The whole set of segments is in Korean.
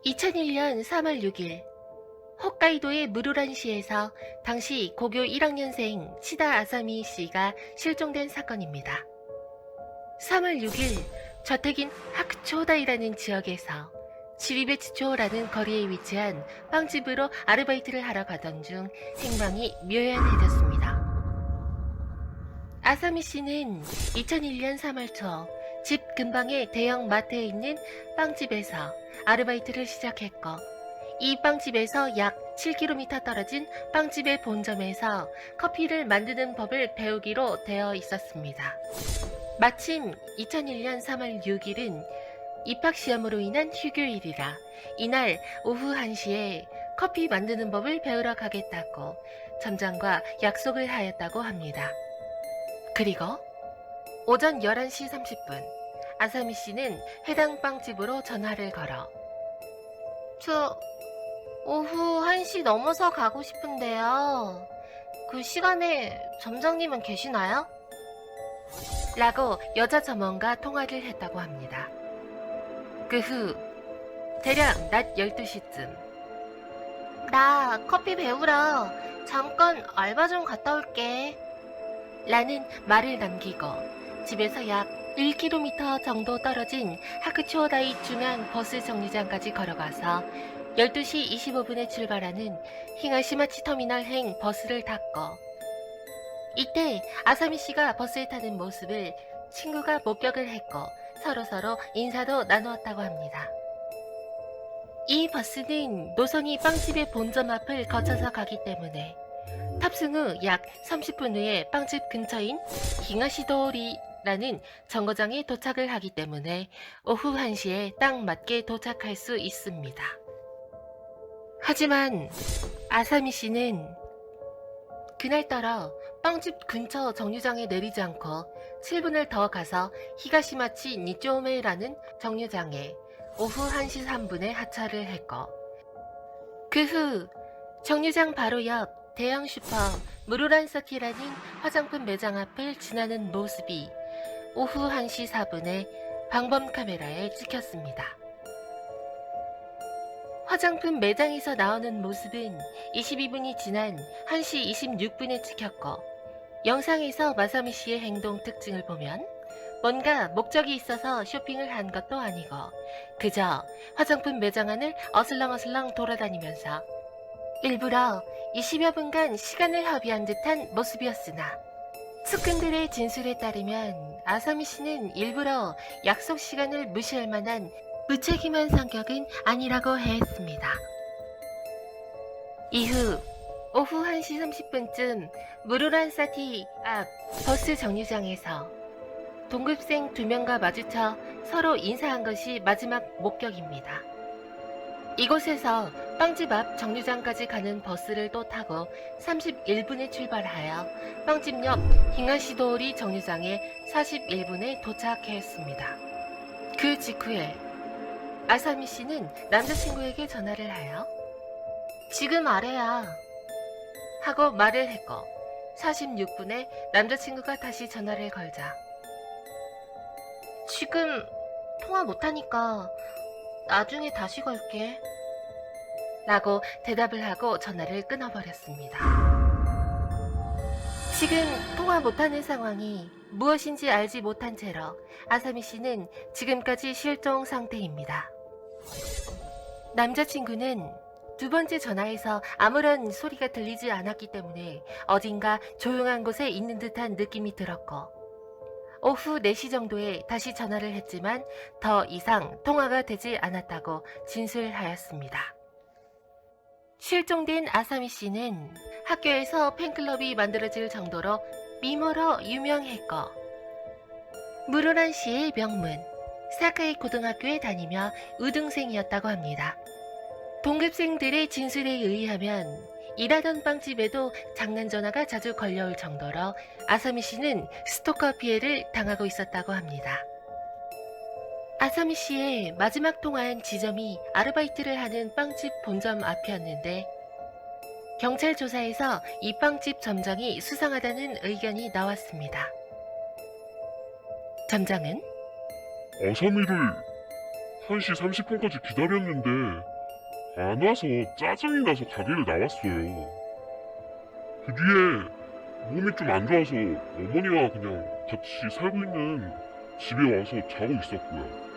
2001년 3월 6일 홋카이도의 무루란시에서 당시 고교 1학년생 시다 아사미 씨가 실종된 사건입니다. 3월 6일 저택인 하쿠초다이라는 지역에서 지리베츠초라는 거리에 위치한 빵집으로 아르바이트를 하러 가던 중 행방이 묘연해졌습니다. 아사미 씨는 2001년 3월 초 집 근방의 대형 마트에 있는 빵집에서 아르바이트를 시작했고, 이 빵집에서 약 7km 떨어진 빵집의 본점에서 커피를 만드는 법을 배우기로 되어 있었습니다. 마침 2001년 3월 6일은 입학시험으로 인한 휴교일이라 이날 오후 1시에 커피 만드는 법을 배우러 가겠다고 점장과 약속을 하였다고 합니다. 그리고 오전 11시 30분 아사미 씨는 해당 빵집으로 전화를 걸어 저 오후 1시 넘어서 가고 싶은데요. 그 시간에 점장님은 계시나요? 라고 여자 점원과 통화를 했다고 합니다. 그 후 대략 낮 12시쯤 나 커피 배우러 잠깐 알바 좀 갔다 올게 라는 말을 남기고 집에서 약 1km 정도 떨어진 하쿠초다이 중앙 버스 정류장까지 걸어가서 12시 25분에 출발하는 히가시마치 터미널행 버스를 탔고, 이때 아사미 씨가 버스에 타는 모습을 친구가 목격을 했고 서로서로 인사도 나누었다고 합니다. 이 버스는 노선이 빵집의 본점 앞을 거쳐서 가기 때문에 탑승 후 약 30분 후에 빵집 근처인 히가시도리라는 정거장에 도착을 하기 때문에 오후 1시에 딱 맞게 도착할 수 있습니다. 하지만 아사미 씨는 그날따라 빵집 근처 정류장에 내리지 않고 7분을 더 가서 히가시마치 니쪼메라는 정류장에 오후 1시 3분에 하차를 했고, 그 후 정류장 바로 옆 대형 슈퍼 무루란서키라는 화장품 매장 앞을 지나는 모습이 오후 1시 4분에 방범 카메라에 찍혔습니다. 화장품 매장에서 나오는 모습은 22분이 지난 1시 26분에 찍혔고, 영상에서 마사미 씨의 행동 특징을 보면 뭔가 목적이 있어서 쇼핑을 한 것도 아니고 그저 화장품 매장 안을 어슬렁어슬렁 돌아다니면서 일부러 20여 분간 시간을 허비한 듯한 모습이었으나, 측근들의 진술에 따르면 아사미 씨는 일부러 약속 시간을 무시할 만한 무책임한 성격은 아니라고 했습니다. 이후 오후 1시 30분쯤 무루란사티 앞 버스 정류장에서 동급생 2명과 마주쳐 서로 인사한 것이 마지막 목격입니다. 이곳에서 빵집 앞 정류장까지 가는 버스를 또 타고 31분에 출발하여 빵집 옆 히가시도리 정류장에 41분에 도착했습니다. 그 직후에 아사미 씨는 남자친구에게 전화를 하여 지금 아래야 하고 말을 했고, 46분에 남자친구가 다시 전화를 걸자 지금 통화 못하니까 나중에 다시 걸게 라고 대답을 하고 전화를 끊어버렸습니다. 지금 통화 못하는 상황이 무엇인지 알지 못한 채로 아사미 씨는 지금까지 실종 상태입니다. 남자친구는 두 번째 전화에서 아무런 소리가 들리지 않았기 때문에 어딘가 조용한 곳에 있는 듯한 느낌이 들었고, 오후 4시 정도에 다시 전화를 했지만 더 이상 통화가 되지 않았다고 진술하였습니다. 실종된 아사미 씨는 학교에서 팬클럽이 만들어질 정도로 미모로 유명했고, 무루란시의 명문 사카이 고등학교에 다니며 우등생이었다고 합니다. 동급생들의 진술에 의하면 일하던 빵집에도 장난 전화가 자주 걸려올 정도로 아사미 씨는 스토커 피해를 당하고 있었다고 합니다. 아사미 씨의 마지막 통화한 지점이 아르바이트를 하는 빵집 본점 앞이었는데, 경찰 조사에서 이 빵집 점장이 수상하다는 의견이 나왔습니다. 점장은 아사미를 1시 30분까지 기다렸는데 안 와서 짜증이 나서 가게를 나왔어요. 그 뒤에 몸이 좀 안 좋아서 어머니와 그냥 같이 살고 있는 집에 와서 자고 있었고요.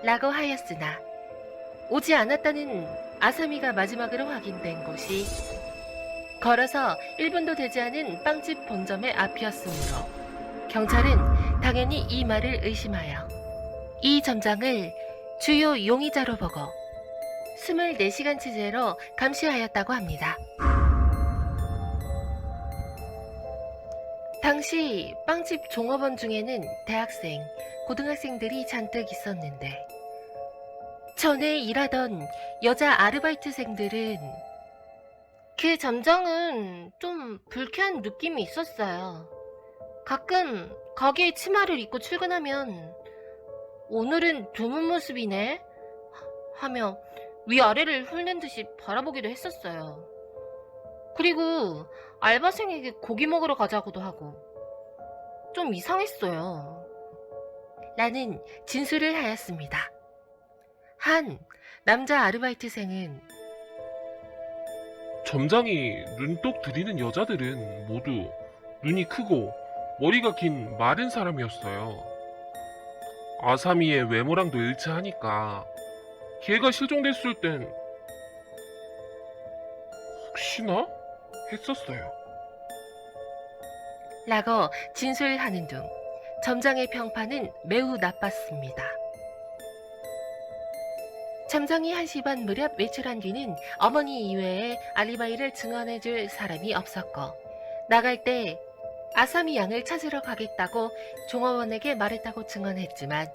라고 하였으나 오지 않았다는 아사미가 마지막으로 확인된 곳이 걸어서 1분도 되지 않은 빵집 본점의 앞이었으므로 경찰은 당연히 이 말을 의심하여 이 점장을 주요 용의자로 보고 24시간 체제로 감시하였다고 합니다. 당시 빵집 종업원 중에는 대학생, 고등학생들이 잔뜩 있었는데 전에 일하던 여자 아르바이트생들은 그 점장은 좀 불쾌한 느낌이 있었어요. 가끔 가게에 치마를 입고 출근하면 오늘은 드문 모습이네 하며 위아래를 훑는 듯이 바라보기도 했었어요. 그리고 알바생에게 고기 먹으러 가자고도 하고 좀 이상했어요. 라는 진술을 하였습니다. 한 남자 아르바이트생은 점장이 눈독 들이는 여자들은 모두 눈이 크고 머리가 긴 마른 사람이었어요. 아사미의 외모랑도 일치하니까 걔가 실종됐을 땐 혹시나 했었어요. 라고 진술하는 등 점장의 평판은 매우 나빴습니다. 점장이 1시 반 무렵 외출한 뒤는 어머니 이외에 알리바이를 증언해줄 사람이 없었고 나갈 때 아사미 양을 찾으러 가겠다고 종업원에게 말했다고 증언했지만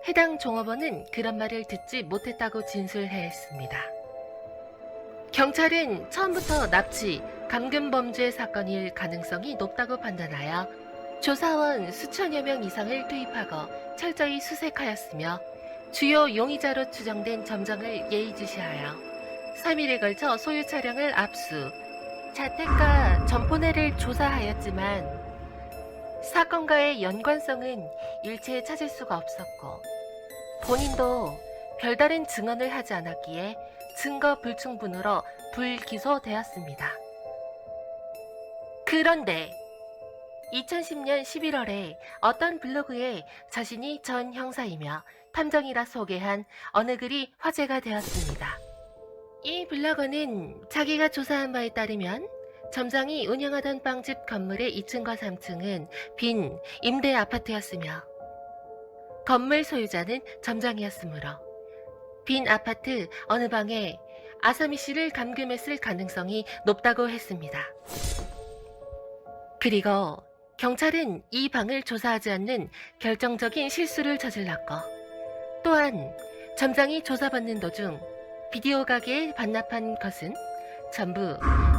해당 종업원은 그런 말을 듣지 못했다고 진술했습니다. 경찰은 처음부터 납치, 감금 범죄 사건일 가능성이 높다고 판단하여 조사원 수천여 명 이상을 투입하고 철저히 수색하였으며 주요 용의자로 추정된 점장을 예의주시하여 3일에 걸쳐 소유 차량을 압수, 자택과 점포내를 조사하였지만 사건과의 연관성은 일체에 찾을 수가 없었고 본인도 별다른 증언을 하지 않았기에 증거 불충분으로 불기소되었습니다. 그런데 2010년 11월에 어떤 블로그에 자신이 전 형사이며 탐정이라 소개한 어느 글이 화제가 되었습니다. 이 블로거는 자기가 조사한 바에 따르면 점장이 운영하던 빵집 건물의 2층과 3층은 빈 임대 아파트였으며 건물 소유자는 점장이었으므로 빈 아파트 어느 방에 아사미 씨를 감금했을 가능성이 높다고 했습니다. 그리고 경찰은 이 방을 조사하지 않는 결정적인 실수를 저질렀고 또한 점장이 조사받는 도중 비디오 가게에 반납한 것은 전부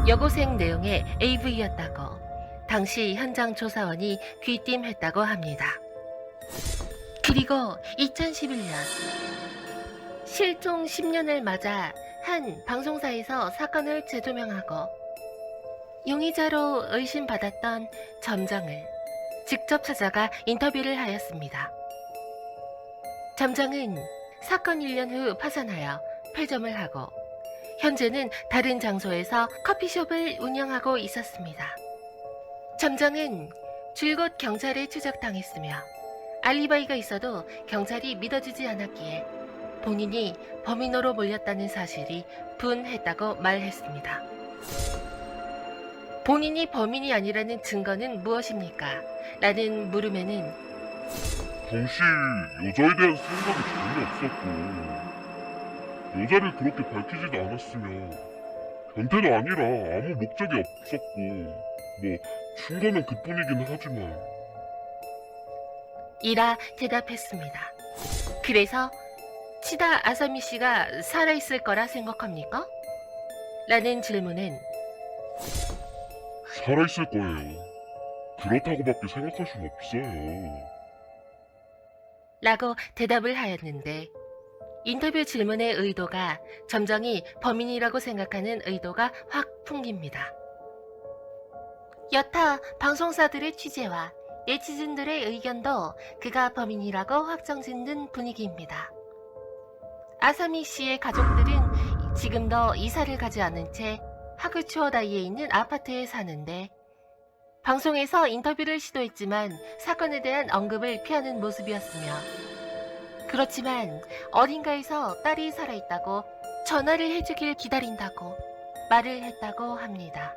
여고생 내용의 AV였다고 당시 현장 조사원이 귀띔했다고 합니다. 그리고 2011년 실종 10년을 맞아 한 방송사에서 사건을 재조명하고 용의자로 의심받았던 점장을 직접 찾아가 인터뷰를 하였습니다. 점장은 사건 1년 후 파산하여 폐점을 하고 현재는 다른 장소에서 커피숍을 운영하고 있었습니다. 점장은 줄곧 경찰에 추적당했으며 알리바이가 있어도 경찰이 믿어주지 않았기에 본인이 범인으로 몰렸다는 사실이 분했다고 말했습니다. 본인이 범인이 아니라는 증거는 무엇입니까? 라는 물음에는 당시 여자에 대한 생각이 전혀 없었고 여자를 그렇게 밝히지도 않았으며 변태도 아니라 아무 목적이 없었고 뭐 증거는 그뿐이긴 하지만 이라 대답했습니다. 그래서 치다 아사미 씨가 살아있을 거라 생각합니까? 라는 질문은 살아있을 거예요. 그렇다고밖에 생각할 순 없어요. 라고 대답을 하였는데 인터뷰 질문의 의도가 점장이 범인이라고 생각하는 의도가 확 풍깁니다. 여타 방송사들의 취재와 네티즌들의 의견도 그가 범인이라고 확정짓는 분위기입니다. 아사미 씨의 가족들은 지금도 이사를 가지 않은 채 하구초다이에 있는 아파트에 사는데 방송에서 인터뷰를 시도했지만 사건에 대한 언급을 피하는 모습이었으며 그렇지만 어딘가에서 딸이 살아있다고 전화를 해주길 기다린다고 말을 했다고 합니다.